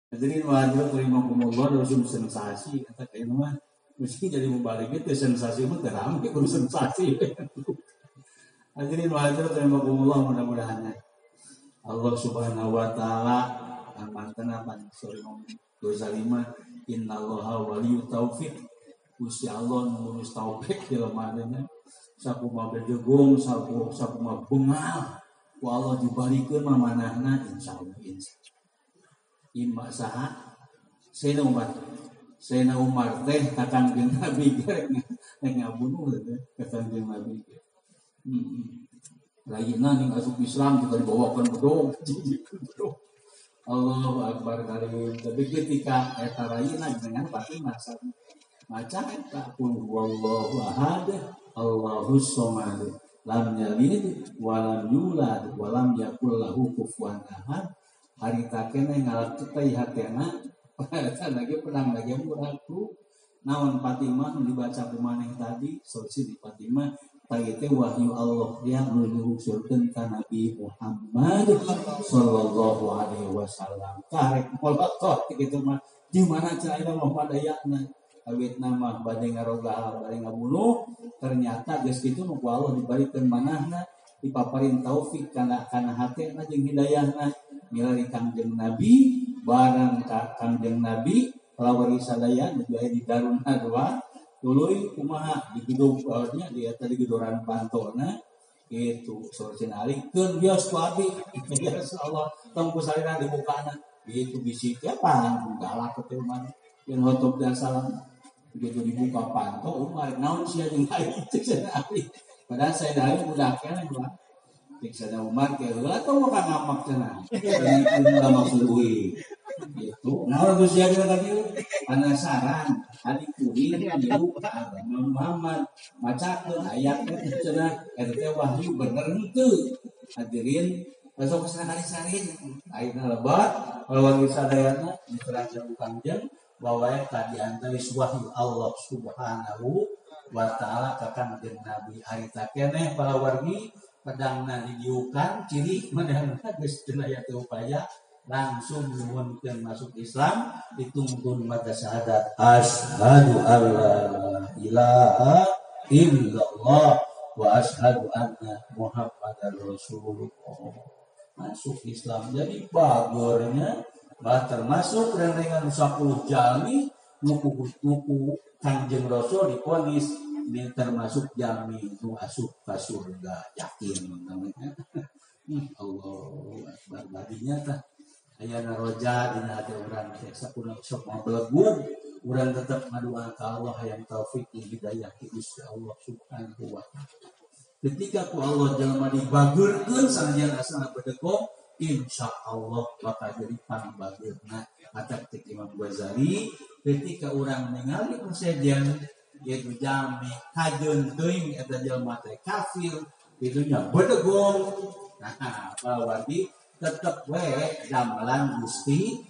Jadi wajib terima kumullah langsung sensasi kata kayak mah mesti jadi mubalik itu sensasi mah terang itu sensasi. Hadirin wajib terima kumullah mudah-mudahan Allah Subhanahu wa taala amankan apa sorry ngomong dosa lima innallaha waliyut taufiq Gusti Allah ngurus taufik dalam adanya sapu mah berdegung sapu mah bengal ku Allah dibalikeun mah manahna insyaallah imma saha Sayyidina Umar teh kakang jeung Nabi ge ngabunuh teh kakang jeung Nabi ge. Lainna ning asup Islam juga dibawakan bedog. Allahu Akbar karim. Tapi ketika eta lainna dengan pati maca eta qul huwallahu ahad Allahus samad lam yalid wa lam yulad wa lam yakul lahu kufuwan ahad. Hari takena ngalap cetai hatena pada lagi pedang lagi muraku naon Fatimah dibaca kumaneh tadi solusi di Fatimah tadi teh wahyu Allah yang nuhurkeun ka Nabi Muhammad sallallahu alaihi wasallam karek molotot kitu mah di mana carana mah padayana awit nama bade ngaroga bade ngabunuh ternyata geus kitu nu ku Allah dibarikeun manahna dipaparin taufik kana hatena jeung hidayahna milari Kangjeng Nabi barang Kangjeng Nabi pelawari sadaya nu aya di Darun Nadwa tuluy kumaha di gedungnya di eta di gedoran pantona itu sorcen ari keun bios ku abi ya Allah tong ku salina di mukana itu bisi apa galak teh mah yen hotop dan salam begitu dibuka panto umar naon sia jeung ari teh ari padahal saya dari budak keneh mah Sayyidina Umar ke heula tong mau ngamak cenah. Ini maksud deui. Gitu. Nah geus sia kana tadi penasaran adik kuring diu agama Muhammad macakeun ayat teh cenah eta teh wahyu bener henteu. Hadirin besok kesana kali sarin ayeuna lebat lawan sadayana diterangkeun Kangjeng bahwa eta diantaris wahyu Allah Subhanahu wa taala ka Kangjeng Nabi hari takeneh para wargi pedangna didiukan ciri menang geus teu aya teu upaya langsung nuhunkeun masuk Islam ditungtun maca syahadat asyhadu alla ilaha illallah wa asyhadu anna muhammadar rasulullah masuk Islam jadi bagornya bah termasuk dengan 10 jalmi nuku Kangjeng Rasul diponis ini termasuk jami nu asup ka surga yakin namanya Allah akbar badinya tah aya naroja dina hati urang teh sakunaon sok mablegur urang tetep ngadoa ka Allah hayang taufik hidayah ti Gusti Allah subhanahu wa taala ketika ku Allah jalma dibageurkeun sanajan asana bedegong insyaallah bakal jadi pangbageurna kata Imam Ghazali ketika urang ningali persediaan yaitu jami kajeun teuing eta jalma teh kafir itunya bedegong nah pawardi tetep we gamelan Gusti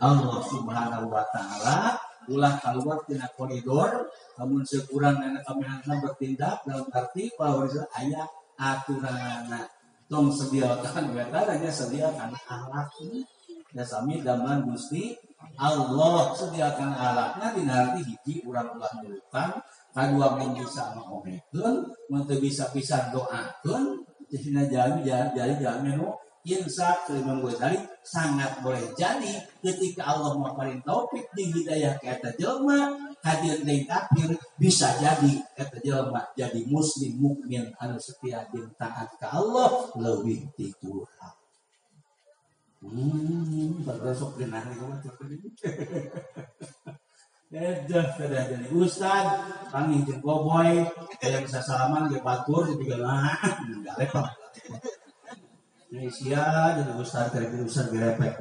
Allah Subhanahu wa taala ulah keluar tina koridor lamun sekurang nana kamenana bertindak dalam arti pawardi aya aturanna tong sediakan eta nya sediakan akhlakna da sami gamelan Gusti Allah sediakan alatnya dinarti hiji urang ulah nulukan kadua minggu sama omekeun mun teu bisa-bisa doakeun tina jari nu insya Imam Ghazali sangat boleh jadi ketika Allah maparin taufik di hidayah ke eta jelema hadir deui kafir bisa jadi eta jelema jadi muslim mukmin anu setia jeung taat ka Allah leuwih ti Tuhan. Besok denah nih kamu terpilih. Sudah jadi ustad, panggil jeung boy, yang bisa salaman ge batur juga lah, enggak repot. Indonesia jadi ustad dari ustad gerepek.